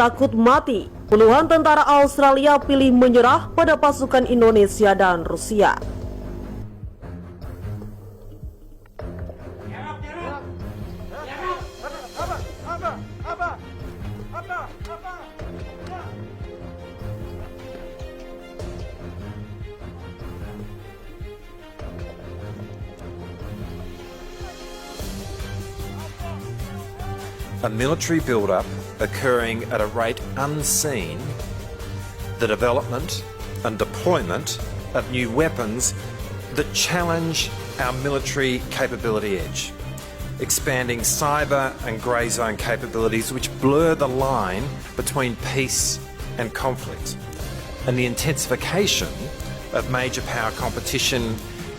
takut mati, puluhan tentara Australia pilih menyerah pada pasukan Indonesia dan Rusia. A military build-up occurring at a rate unseen, the development and deployment of new weapons that challenge our military capability edge, expanding cyber and grey zone capabilities which blur the line between peace and conflict, and the intensification of major power competition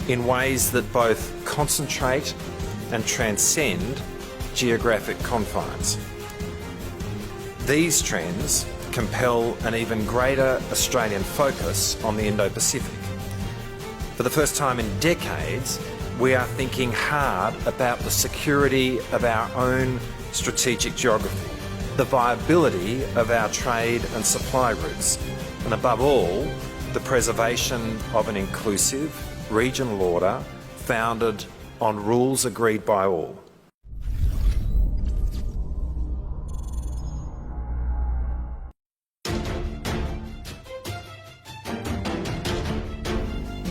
in ways that both concentrate and transcend geographic confines. These trends compel an even greater Australian focus on the Indo-Pacific. For the first time in decades, we are thinking hard about the security of our own strategic geography, the viability of our trade and supply routes, and above all, the preservation of an inclusive regional order founded on rules agreed by all.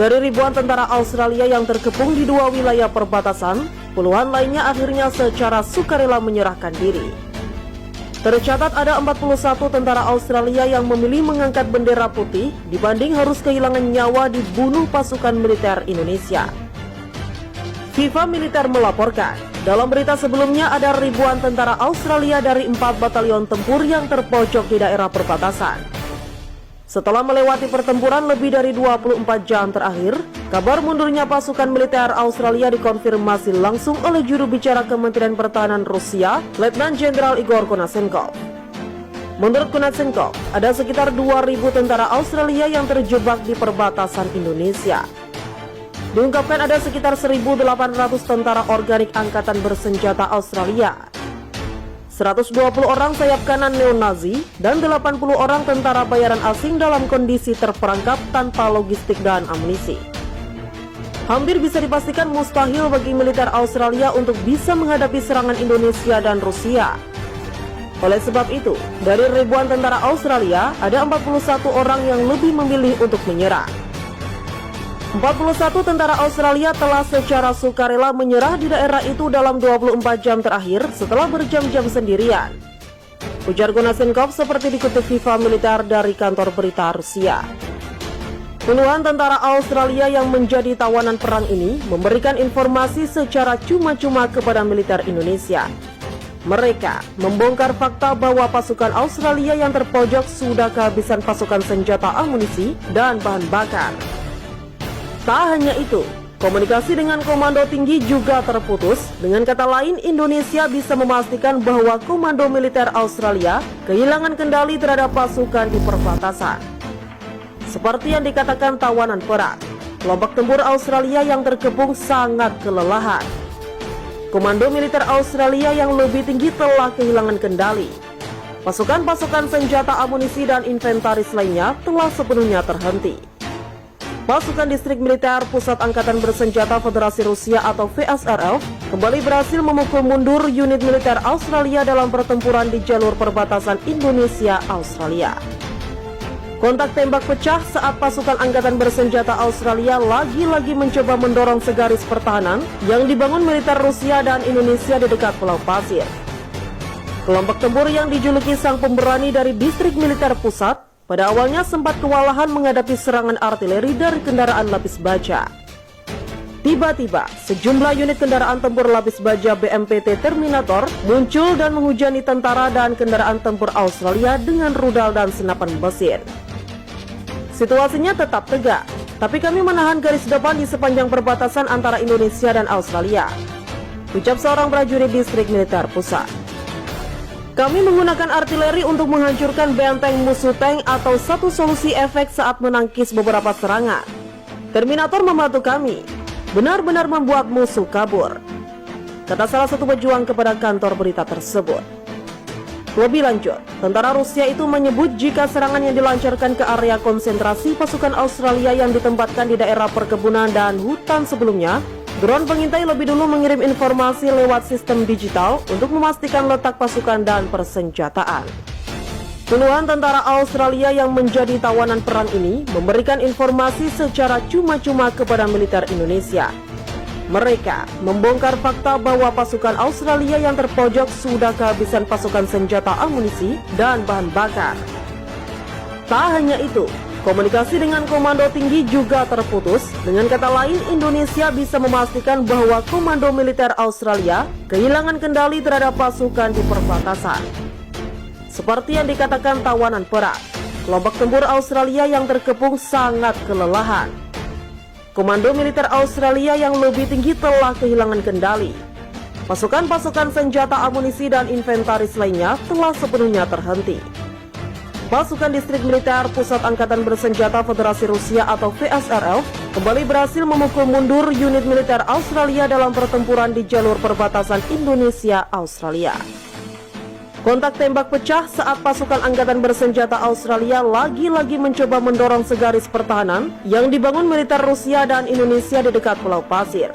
Dari ribuan tentara Australia yang terkepung di dua wilayah perbatasan, puluhan lainnya akhirnya secara sukarela menyerahkan diri. Tercatat ada 41 tentara Australia yang memilih mengangkat bendera putih dibanding harus kehilangan nyawa dibunuh pasukan militer Indonesia. FIFA Militer melaporkan, dalam berita sebelumnya ada ribuan tentara Australia dari 4 batalion tempur yang terpojok di daerah perbatasan. Setelah melewati pertempuran lebih dari 24 jam terakhir, kabar mundurnya pasukan militer Australia dikonfirmasi langsung oleh juru bicara Kementerian Pertahanan Rusia, Letnan Jenderal Igor Konashenkov. Menurut Konashenkov, ada sekitar 2.000 tentara Australia yang terjebak di perbatasan Indonesia. Diungkapkan ada sekitar 1.800 tentara organik angkatan bersenjata Australia, 120 orang sayap kanan neo-Nazi, dan 80 orang tentara bayaran asing dalam kondisi terperangkap tanpa logistik dan amunisi. Hampir bisa dipastikan mustahil bagi militer Australia untuk bisa menghadapi serangan Indonesia dan Rusia. Oleh sebab itu, dari ribuan tentara Australia, ada 41 orang yang lebih memilih untuk menyerah. 41 tentara Australia telah secara sukarela menyerah di daerah itu dalam 24 jam terakhir setelah berjam-jam sendirian, ujar Konashenkov seperti dikutip FIFA Militer dari kantor berita Rusia. Puluhan tentara Australia yang menjadi tawanan perang ini memberikan informasi secara cuma-cuma kepada militer Indonesia. Mereka membongkar fakta bahwa pasukan Australia yang terpojok sudah kehabisan pasukan senjata, amunisi, dan bahan bakar. Tak hanya itu, komunikasi dengan komando tinggi juga terputus. Dengan kata lain, Indonesia bisa memastikan bahwa komando militer Australia kehilangan kendali terhadap pasukan di perbatasan. Seperti yang dikatakan tawanan perang, kelompok tempur Australia yang terkepung sangat kelelahan. Komando militer Australia yang lebih tinggi telah kehilangan kendali. Pasukan-pasukan senjata, amunisi, dan inventaris lainnya telah sepenuhnya terhenti. Pasukan Distrik Militer Pusat Angkatan Bersenjata Federasi Rusia atau VSRF kembali berhasil memukul mundur unit militer Australia dalam pertempuran di jalur perbatasan Indonesia-Australia. Kontak tembak pecah saat pasukan Angkatan Bersenjata Australia lagi-lagi mencoba mendorong segaris pertahanan yang dibangun militer Rusia dan Indonesia di dekat Pulau Pasir. Kelompok tempur yang dijuluki Sang Pemberani dari Distrik Militer Pusat pada awalnya sempat kewalahan menghadapi serangan artileri dari kendaraan lapis baja. Tiba-tiba, sejumlah unit kendaraan tempur lapis baja BMPT Terminator muncul dan menghujani tentara dan kendaraan tempur Australia dengan rudal dan senapan mesin. Situasinya tetap tegak, tapi kami menahan garis depan di sepanjang perbatasan antara Indonesia dan Australia, ucap seorang prajurit Distrik Militer Pusat. Kami menggunakan artileri untuk menghancurkan benteng musuh tank atau satu solusi efek saat menangkis beberapa serangan. Terminator membantu kami, benar-benar membuat musuh kabur, kata salah satu pejuang kepada kantor berita tersebut. Lebih lanjut, tentara Rusia itu menyebut jika serangan yang dilancarkan ke area konsentrasi pasukan Australia yang ditempatkan di daerah perkebunan dan hutan sebelumnya, drone pengintai lebih dulu mengirim informasi lewat sistem digital untuk memastikan letak pasukan dan persenjataan. Puluhan tentara Australia yang menjadi tawanan perang ini memberikan informasi secara cuma-cuma kepada militer Indonesia. Mereka membongkar fakta bahwa pasukan Australia yang terpojok sudah kehabisan pasukan senjata, amunisi, dan bahan bakar. Tak hanya itu, komunikasi dengan komando tinggi juga terputus. Dengan kata lain, Indonesia bisa memastikan bahwa komando militer Australia kehilangan kendali terhadap pasukan di perbatasan. Seperti yang dikatakan tawanan perang, kelompok tempur Australia yang terkepung sangat kelelahan. Komando militer Australia yang lebih tinggi telah kehilangan kendali. Pasukan-pasukan senjata, amunisi, dan inventaris lainnya telah sepenuhnya terhenti. Pasukan Distrik Militer Pusat Angkatan Bersenjata Federasi Rusia atau VSRF kembali berhasil memukul mundur unit militer Australia dalam pertempuran di jalur perbatasan Indonesia-Australia. Kontak tembak pecah saat pasukan angkatan bersenjata Australia lagi-lagi mencoba mendorong segaris pertahanan yang dibangun militer Rusia dan Indonesia di dekat Pulau Pasir.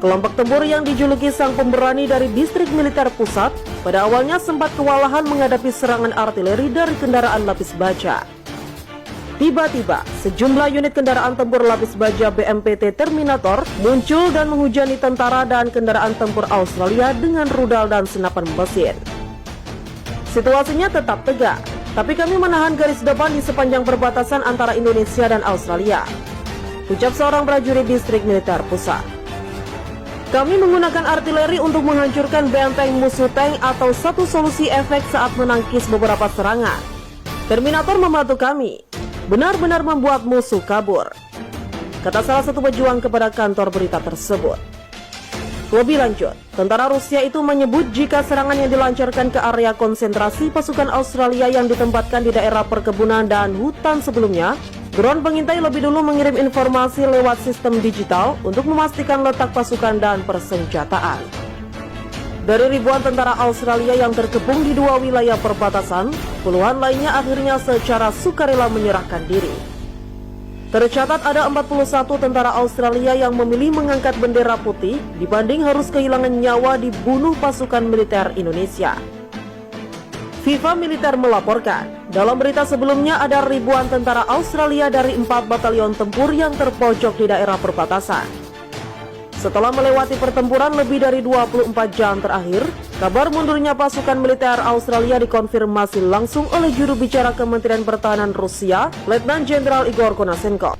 Kelompok tempur yang dijuluki Sang Pemberani dari Distrik Militer Pusat pada awalnya sempat kewalahan menghadapi serangan artileri dari kendaraan lapis baja. Tiba-tiba, sejumlah unit kendaraan tempur lapis baja BMPT Terminator muncul dan menghujani tentara dan kendaraan tempur Australia dengan rudal dan senapan mesin. Situasinya tetap tegak, tapi kami menahan garis depan di sepanjang perbatasan antara Indonesia dan Australia, ucap seorang prajurit Distrik Militer Pusat. Kami menggunakan artileri untuk menghancurkan benteng musuh tank atau satu solusi efek saat menangkis beberapa serangan. Terminator membantu kami, benar-benar membuat musuh kabur, kata salah satu pejuang kepada kantor berita tersebut. Lebih lanjut, tentara Rusia itu menyebut jika serangan yang dilancarkan ke area konsentrasi pasukan Australia yang ditempatkan di daerah perkebunan dan hutan sebelumnya, drone pengintai lebih dulu mengirim informasi lewat sistem digital untuk memastikan letak pasukan dan persenjataan. Dari ribuan tentara Australia yang terkepung di dua wilayah perbatasan, puluhan lainnya akhirnya secara sukarela menyerahkan diri. Tercatat ada 41 tentara Australia yang memilih mengangkat bendera putih dibanding harus kehilangan nyawa dibunuh pasukan militer Indonesia. FIFA Militer melaporkan, dalam berita sebelumnya ada ribuan tentara Australia dari 4 batalion tempur yang terpojok di daerah perbatasan. Setelah melewati pertempuran lebih dari 24 jam terakhir, kabar mundurnya pasukan militer Australia dikonfirmasi langsung oleh juru bicara Kementerian Pertahanan Rusia, Letnan Jenderal Igor Konashenkov.